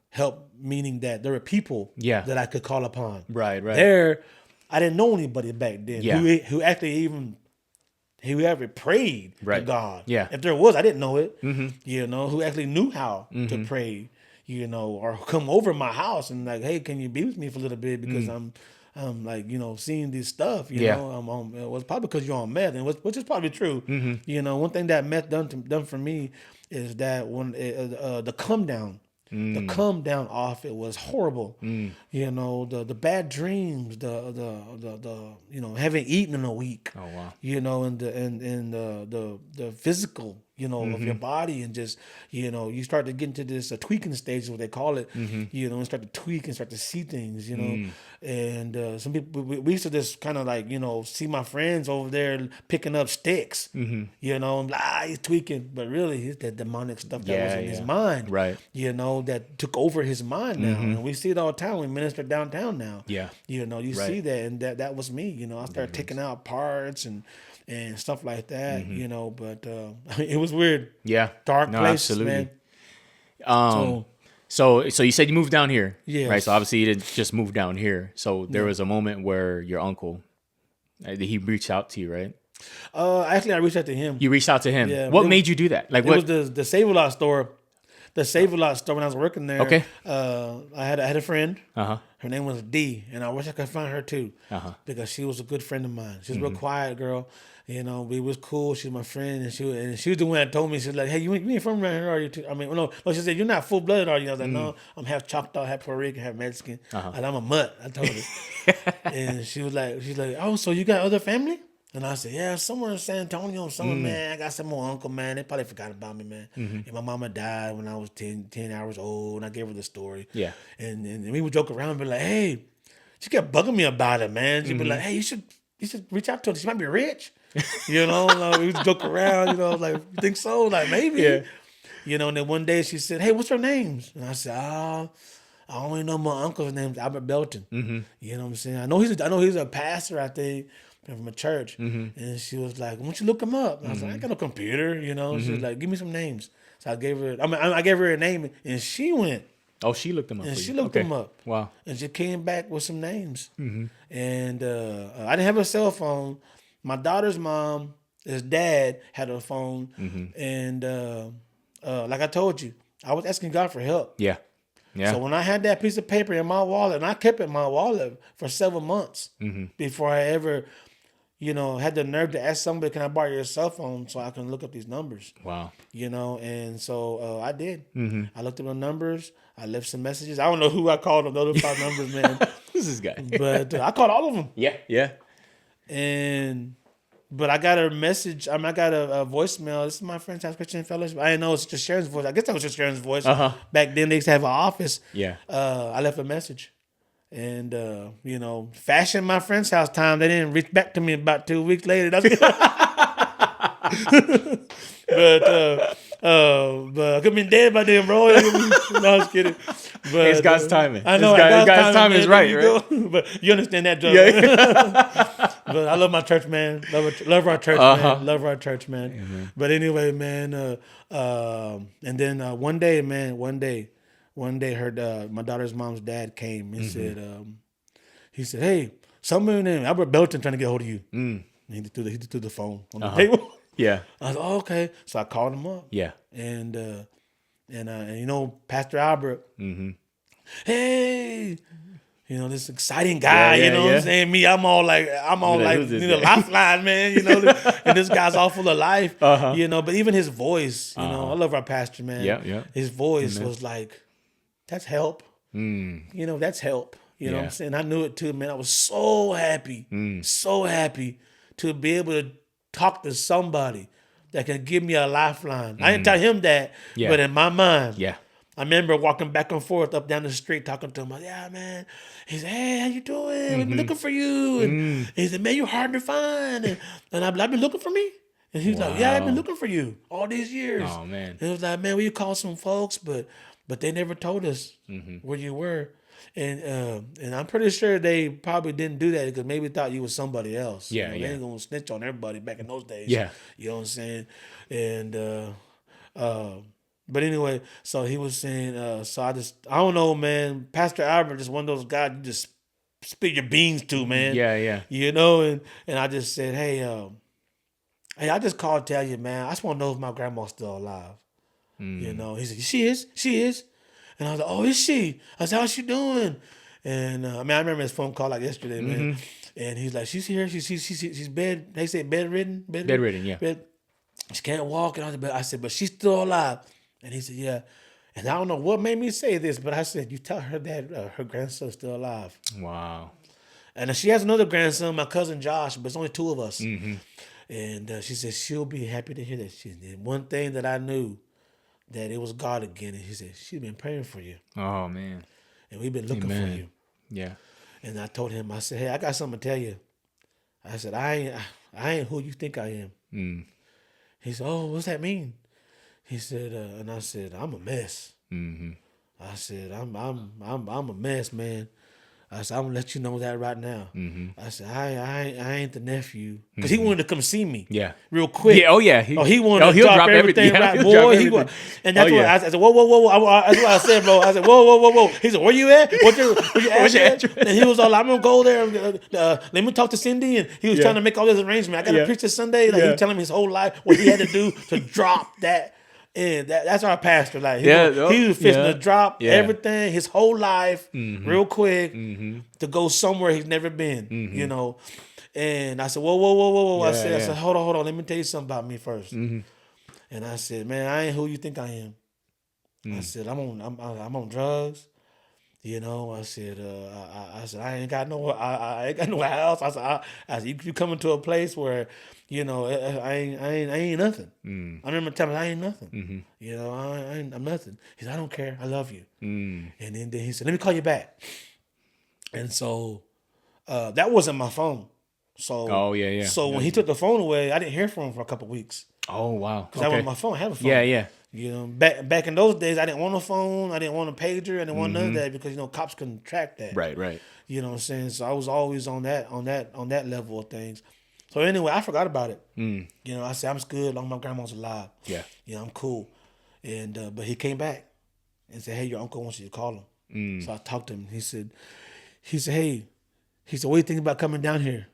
help meaning that there were people Yeah. that I could call upon. Right. I didn't know anybody back then Yeah. who actually even who ever prayed to Right. God. Yeah. If there was, I didn't know it. Who actually knew how to pray, or come over my house and like, hey, can you be with me for a little bit because I'm like, seeing this stuff, Yeah. it was probably because you're on meth, and which is probably true. One thing that meth done for me is that when the come down. The come down off it was horrible. The bad dreams, the haven't eaten in a week. Oh wow. And the physical, of your body, and just, you start to get into this tweaking stage, is what they call it, and start to tweak and start to see things, and some people, we used to just kind of like, see my friends over there picking up sticks, and he's tweaking, but really it's that demonic stuff that was in his mind, Right. that took over his mind now, and we see it all the time. We minister downtown now, Yeah. you Right. see that, and that was me, I started taking out parts and stuff like that, but it was weird. Yeah. Dark No, places, absolutely. man. So you said you moved down here, Yes. right? So obviously you didn't just move down here. So there was a moment where your uncle, he reached out to you, right? Actually, I reached out to him. You reached out to him. Yeah, What made you do that? Like It what? was the Save-A-Lot store. The Save-A-Lot store when I was working there. Okay. I had a friend. Uh-huh. Her name was Dee, and I wish I could find her too, because she was a good friend of mine. She was a real quiet girl. We was cool. She was my friend, and she was the one that told me, she was like, "Hey, you ain't from around here, are you?" I mean, no, she said, "You're not full blooded, are you?" I was like, "No, I'm half Choctaw, half Puerto Rican, half Mexican. And I'm a mutt." I told her, and she's like, "Oh, so you got other family?" And I said, "Yeah, somewhere in San Antonio, man. I got some more uncle, man. They probably forgot about me, man. And my mama died when I was 10 hours old, and I gave her the story. Yeah. And we would joke around and be like, hey, she kept bugging me about it, man. She'd be like, hey, you should reach out to her. She might be rich. Like, we would joke around, like, you think so? Like, maybe. Yeah. And then one day she said, hey, what's her names? And I said, I only know my uncle's name's Albert Belton. You know what I'm saying? I know he's a pastor, I think, from a church. And she was like, why don't you look him up? And I was like, I ain't got no computer, She was like, give me some names. So I gave her a name, and she went. Oh, she looked him up. And for she you. looked them up. Wow. And she came back with some names. And I didn't have a cell phone. My daughter's mom, his dad, had a phone. And like I told you, I was asking God for help. Yeah. Yeah. So when I had that piece of paper in my wallet, and I kept it in my wallet for several months before I ever, had the nerve to ask somebody, can I borrow your cell phone so I can look up these numbers? Wow. And so I did. I looked up the numbers. I left some messages. I don't know who I called on the other 5 numbers, man. Who's this guy? But I called all of them. Yeah. But I got a message. I got a voicemail. This is my friend's house, Christian Fellowship. I didn't know it's just Sharon's voice. I guess that was just Sharon's voice. Back then, they used to have an office. Yeah. I left a message. And, fashion my friend's house time. They didn't reach back to me about 2 weeks later. But I could have been dead by then, bro. No, I was kidding. But It's God's timing. I know God's timing is right, right? But you understand that, Joe? Yeah. But I love my church, man. Love our church, man. Love our church, man. Amen. But anyway, man. And then one day, her my daughter's mom's dad came and he said, "Hey, somebody named Albert Belton trying to get a hold of you." And he threw the phone on the table. Yeah. I was like, "Oh, okay." So I called him up. Yeah. And Pastor Albert. Hey, this exciting guy. Yeah, what I'm saying? Me, I'm all like, need a lifeline, man. And this guy's all full of life. But even his voice, I love our pastor, man. Yeah. His voice was like, that's help. That's help. You know what I'm saying? I knew it too, man. I was so happy to be able to talk to somebody that can give me a lifeline. I didn't tell him that, but in my mind, I remember walking back and forth up down the street talking to him. Like, yeah, man. He said, hey, how you doing? We've been looking for you. And he said, man, you're hard to find. And I've been looking for me. And he was like, yeah, I've been looking for you all these years. Oh, man. And it was like, man, we called some folks, but they never told us where you were. And I'm pretty sure they probably didn't do that because maybe thought you was somebody else. Yeah, They ain't gonna snitch on everybody back in those days. Yeah. You know what I'm saying? And but anyway, so he was saying, so I don't know, man. Pastor Albert is one of those guys you just spit your beans to, man. Yeah. And I just said, hey, I just called to tell you, man, I just want to know if my grandma's still alive. He said, she is. And I was like, oh, is she? I said, how's she doing? And I remember his phone call like yesterday, man. And he's like, she's here. She's they say bedridden. Bedridden, yeah. She can't walk. And I said, but she's still alive. And he said, yeah. And I don't know what made me say this, but I said, you tell her that her grandson's still alive. Wow. And she has another grandson, my cousin Josh, but it's only 2 of us. And she said she'll be happy to hear that. And one thing that I knew, that it was God again. And he said, she's been praying for you. Oh, man. And we've been looking for you. Yeah. And I told him, I said, hey, I got something to tell you. I said, I ain't who you think I am. He said, oh, what's that mean? He said, and I said, I'm a mess. I said, I'm a mess, man. I said, I'm gonna let you know that right now. I said, I ain't the nephew, because he wanted to come see me. Yeah, real quick. Yeah, he wanted to drop everything. Right, boy. And that's what I said. Whoa. That's what I said, bro. I said, whoa. He said, where you at? What's your address? And he was all, I'm gonna go there. Let me talk to Cindy. And he was trying to make all this arrangement. I got to preach this Sunday. Like he was telling me his whole life what he had to do to drop that. And that's our pastor. Like he was fixing to drop everything, his whole life, real quick, to go somewhere he's never been. And I said, whoa. I said, hold on. Let me tell you something about me first. And I said, man, I ain't who you think I am. I said, I'm on drugs. I said, I ain't got no house. I said, you coming to a place where, I ain't nothing. I remember telling him I ain't nothing. I'm nothing. He said, I don't care. I love you. And then he said, let me call you back. And so that wasn't my phone. So So when he took the phone away, I didn't hear from him for a couple of weeks. Oh wow! Because that was my phone. I have a phone. Yeah. Back in those days, I didn't want a phone. I didn't want a pager. I didn't want none of that because cops couldn't track that. Right. You know what I'm saying? So I was always on that level of things. So anyway, I forgot about it. I said I'm good as long as my grandma's alive. Yeah. I'm cool. And but he came back and said, hey, your uncle wants you to call him. So I talked to him. He said, hey, what do you think about coming down here?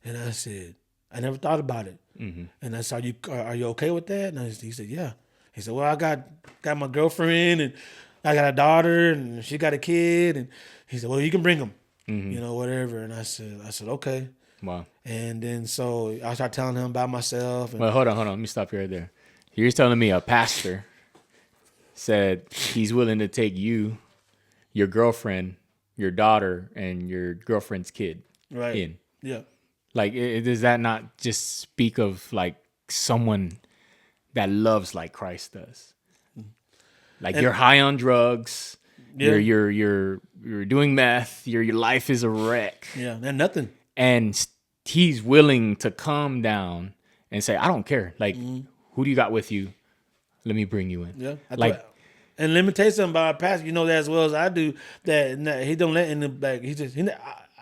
And I said, I never thought about it. And I said, are you okay with that? And he said, yeah. He said, well, I got my girlfriend and I got a daughter and she got a kid, and he said, well, you can bring them, whatever. And I said, okay. Wow. And then so I started telling him about myself. And Well, hold on. Let me stop you right there. You're telling me a pastor said he's willing to take you, your girlfriend, your daughter, and your girlfriend's kid right. in. Yeah. Like, does that not just speak of like someone that loves like Christ does? Like, you're high on drugs. Yeah. You're doing meth. Your life is a wreck. Yeah. And nothing. And he's willing to calm down and say, I don't care. Like, who do you got with you? Let me bring you in. Yeah. And let me tell you something about our pastor. You know that as well as I do. That he don't let any like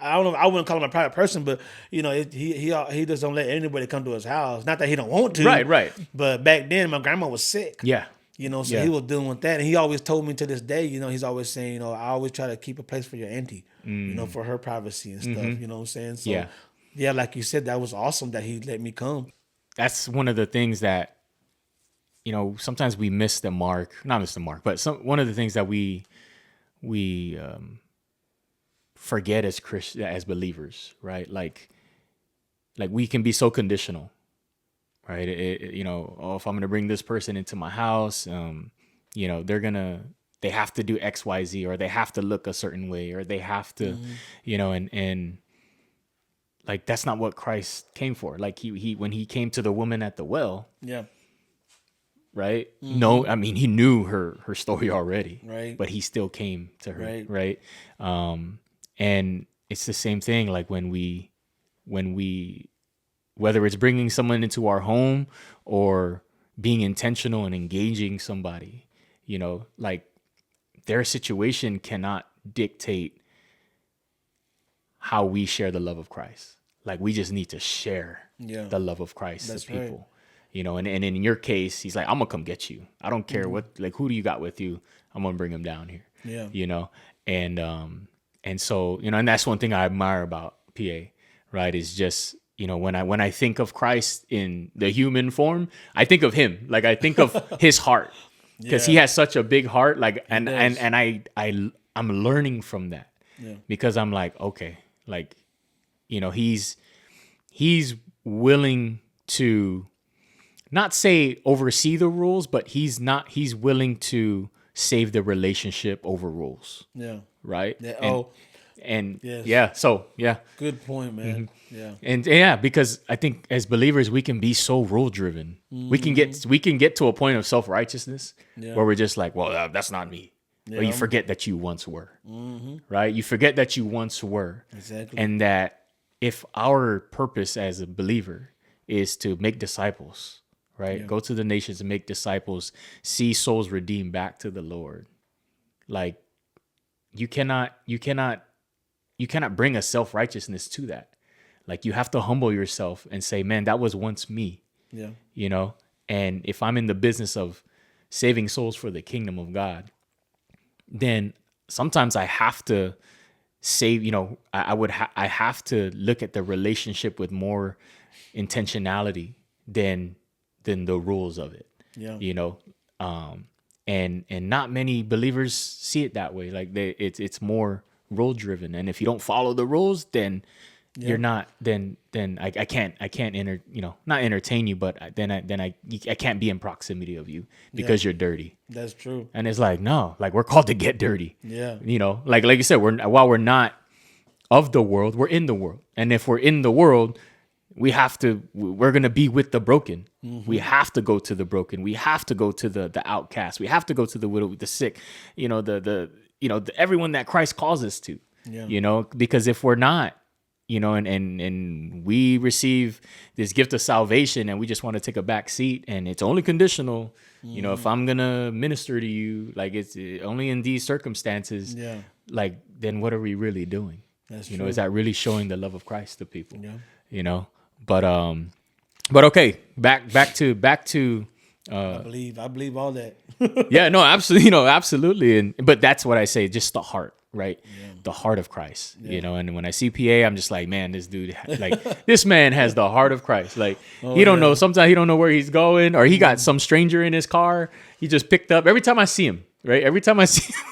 I don't know. I wouldn't call him a private person, but he just don't let anybody come to his house. Not that he don't want to. Right. But back then, my grandma was sick. Yeah. So he was dealing with that, and he always told me to this day. He's always saying, I always try to keep a place for your auntie. For her privacy and stuff. You know what I'm saying? So yeah, like you said, that was awesome that he let me come. That's one of the things that, sometimes we miss the mark. Not miss the mark, but one of the things that we forget as as believers, right? Like we can be so conditional, right? If I'm going to bring this person into my house, they have to do X, Y, Z, or they have to look a certain way, or they have to, and like, that's not what Christ came for. Like he when he came to the woman at the well, right? No, I mean, he knew her story already, right? But he still came to her, right? And it's the same thing. Like when we, whether it's bringing someone into our home or being intentional and engaging somebody, like, their situation cannot dictate how we share the love of Christ. Like, we just need to share the love of Christ to people, and in your case, he's like, I'm gonna come get you. I don't care what, like, who do you got with you? I'm gonna bring him down here. And so, and that's one thing I admire about PA, right? Is just, when I think of Christ in the human form, I think of him. Like, I think of his heart, because he has such a big heart. Like, and I'm learning from that, because I'm like, okay, like, he's willing to not say oversee the rules, but he's willing to save the relationship over rules. Yeah. Right. Yeah. So yeah. Good point, man. Yeah. And because I think as believers, we can be so rule driven. We can get to a point of self-righteousness where we're just like, well, that's not me. Yeah. But you forget that you once were, right? You forget that you once were. Exactly. And that if our purpose as a believer is to make disciples, right? Yeah. Go to the nations and make disciples, see souls redeemed back to the Lord. Like, you cannot bring a self-righteousness to that. Like, you have to humble yourself and say, man, that was once me. Yeah. And if I'm in the business of saving souls for the kingdom of God, then sometimes I have to save, I have to look at the relationship with more intentionality than the rules of it. Yeah. And not many believers see it that way. Like, it's more rule driven. And if you don't follow the rules, then you're not, then I can't not entertain you, but I can't be in proximity of you because you're dirty. That's true. And it's like, no, like, we're called to get dirty. Yeah. Like you said, while we're not of the world, we're in the world. And if we're in the world, we're going to be with the broken. Mm-hmm. We have to go to the broken. We have to go to the outcast. We have to go to the widow, the sick, everyone that Christ calls us to, because if we're not, and we receive this gift of salvation and we just want to take a back seat and it's only conditional, if I'm going to minister to you, like, it's only in these circumstances, like, then what are we really doing? That's true. Is that really showing the love of Christ to people? Yeah. But okay, back to I believe all that. Yeah, no, absolutely, absolutely. But that's what I say, just the heart, right? Yeah. The heart of Christ, and when I see PA, I'm just like, man, this dude, like, this man has the heart of Christ. Like, he don't know, sometimes he don't know where he's going, or he got some stranger in his car he just picked up. Every time I see him, right? Every time I see him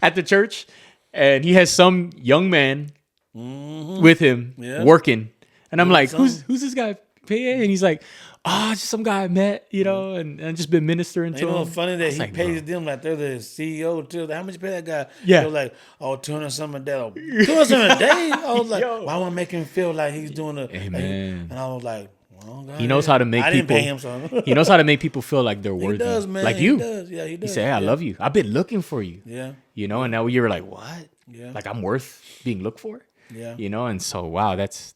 at the church, and he has some young man with him working, and I'm like, who's this guy? And he's like, just some guy I met, and just been ministering to him. Funny that he like, pays them like they're the CEO too. How much you pay that guy? Yeah. They're like, 200 something a day. 200 something a day? I was like, why want to make him feel like he's doing Amen. And I was like, well, God, he knows how to make I people. Didn't pay him, so. He knows how to make people feel like they're worthy. He does, man. Like you. He does. Yeah, he does. He said, hey, I love you. I've been looking for you. Yeah. And now you're like, what? Yeah. Like I'm worth being looked for? Yeah. And so, wow, that's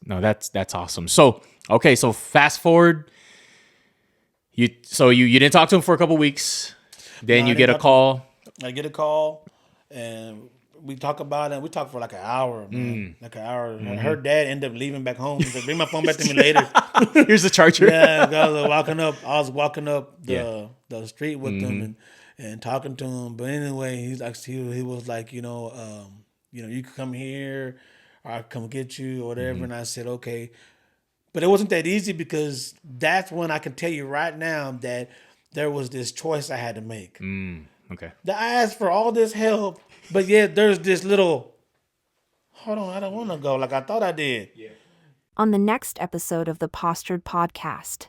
awesome. So, okay, so fast forward. You didn't talk to him for a couple weeks. Then you get a call. I get a call, and we talk about it. We talk for like an hour, man. Like an hour. Her dad ended up leaving back home. He's like, bring my phone back to me later. Here's the charger. Yeah, I was walking up the street with them and talking to him. But anyway, he was like, you could come here, or I come get you, or whatever. And I said, okay. But it wasn't that easy, because that's when I can tell you right now that there was this choice I had to make. Okay. That I asked for all this help, but yet there's this little, hold on, I don't want to go like I thought I did. Yeah. On the next episode of the Postured Podcast.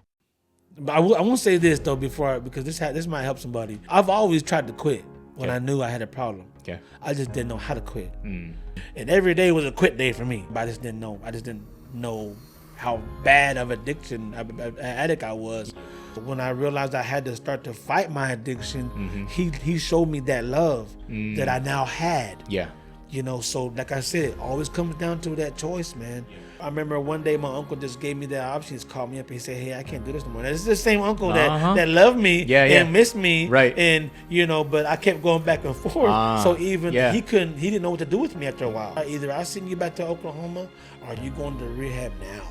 But I won't say this though because this might help somebody. I've always tried to quit when I knew I had a problem. Yeah. I just didn't know how to quit. And every day was a quit day for me. But I just didn't know how bad of addict I was. When I realized I had to start to fight my addiction, he showed me that love that I now had. Yeah. So like I said, it always comes down to that choice, man. I remember one day my uncle just gave me that option. He called me up and he said, hey, I can't do this no more. This is the same uncle that loved me and missed me. Right. And, but I kept going back and forth. So even he didn't know what to do with me after a while. Either I send you back to Oklahoma or you going to rehab now.